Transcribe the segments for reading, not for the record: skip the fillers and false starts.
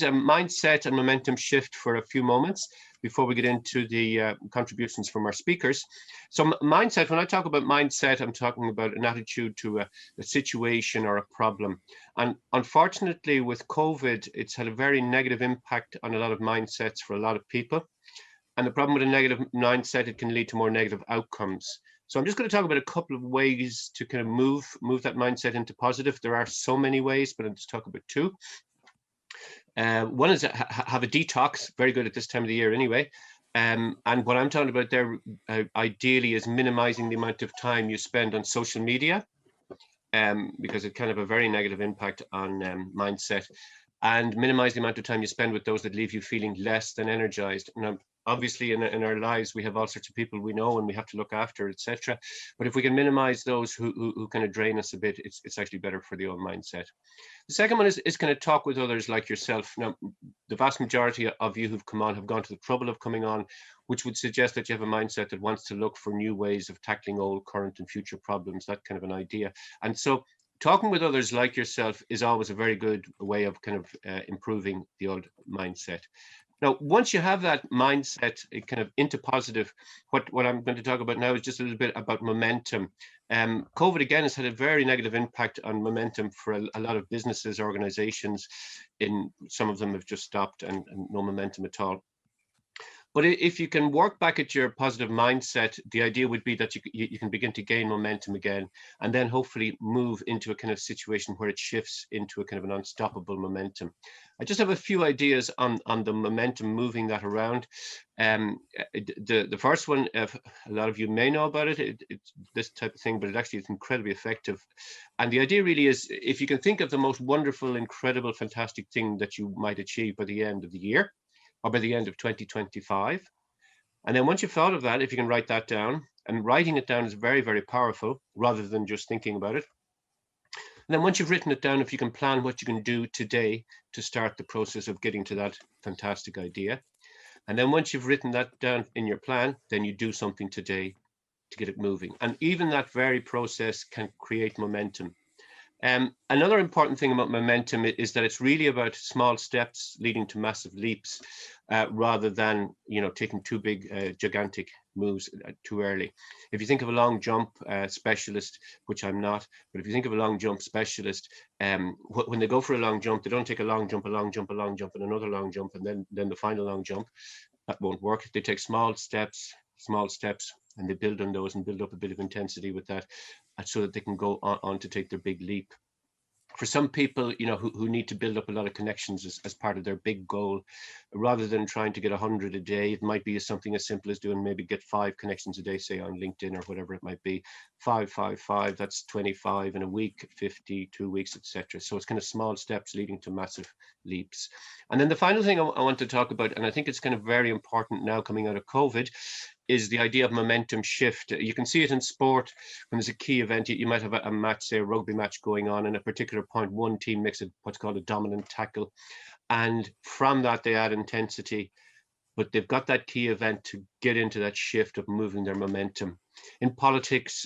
a mindset and momentum shift for a few moments before we get into the contributions from our speakers. So mindset, when I talk about mindset, I'm talking about an attitude to a situation or a problem. And unfortunately, with COVID, it's had a very negative impact on a lot of mindsets for a lot of people. And the problem with a negative mindset, it can lead to more negative outcomes. So I'm just going to talk about a couple of ways to kind of move that mindset into positive. There are so many ways, but I'll just talk about two. One is have a detox, very good at this time of the year anyway. And what I'm talking about there, ideally, is minimizing the amount of time you spend on social media, because it can have a very negative impact on mindset, and minimize the amount of time you spend with those that leave you feeling less than energized. Now, obviously, in our lives, we have all sorts of people we know and we have to look after, etc. But if we can minimize those who kind of drain us a bit, it's actually better for the old mindset. The second one is kind of talk with others like yourself. Now, the vast majority of you who've come on have gone to the trouble of coming on, which would suggest that you have a mindset that wants to look for new ways of tackling old, current, and future problems, that kind of an idea. And so talking with others like yourself is always a very good way of kind of improving the old mindset. Now, once you have that mindset kind of into positive, what I'm going to talk about now is just a little bit about momentum. COVID, again, has had a very negative impact on momentum for a lot of businesses, organizations. Some of them have just stopped and no momentum at all. But if you can work back at your positive mindset, the idea would be that you can begin to gain momentum again, and then hopefully move into a kind of situation where it shifts into a kind of an unstoppable momentum. I just have a few ideas on the momentum, moving that around. The first one, a lot of you may know about it, it's this type of thing, but it actually is incredibly effective. And the idea really is, if you can think of the most wonderful, incredible, fantastic thing that you might achieve by the end of the year, or by the end of 2025. And then once you've thought of that, if you can write that down, and writing it down is very, very powerful rather than just thinking about it. And then once you've written it down, if you can plan what you can do today to start the process of getting to that fantastic idea. And then once you've written that down in your plan, then you do something today to get it moving. And even that very process can create momentum. Another important thing about momentum is that it's really about small steps leading to massive leaps, rather than taking too big, gigantic moves too early. If you think of a long jump specialist, which I'm not, but if you think of a long jump specialist, when they go for a long jump, they don't take a long jump, a long jump, a long jump, and another long jump, and then the final long jump. That won't work. They take small steps, and they build on those and build up a bit of intensity with that, so that they can go on to take their big leap. For some people, who need to build up a lot of connections as part of their big goal, rather than trying to get 100 a day, it might be something as simple as doing maybe get 5 connections a day, say on LinkedIn or whatever it might be. 5, 5, 5, that's 25 in a week, 50, 2 weeks, etc. So it's kind of small steps leading to massive leaps. And then the final thing I want to talk about, and I think it's kind of very important now coming out of COVID, is the idea of momentum shift. You can see it in sport when there's a key event. You might have a match, say a rugby match going on, and at a particular point, one team makes what's called a dominant tackle. And from that, they add intensity, but they've got that key event to get into that shift of moving their momentum. In politics,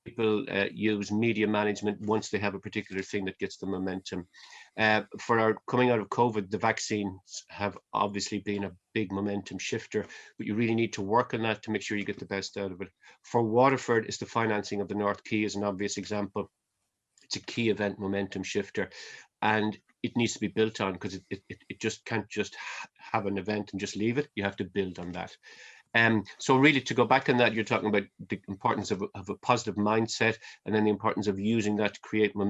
people use media management once they have a particular thing that gets the momentum. For our coming out of COVID, the vaccines have obviously been a big momentum shifter, but you really need to work on that to make sure you get the best out of it. For Waterford, it's the financing of the North Quay is an obvious example. It's a key event momentum shifter, and it needs to be built on, because it just can't just have an event and just leave it. You have to build on that. So really, to go back on that, you're talking about the importance of a positive mindset, and then the importance of using that to create momentum.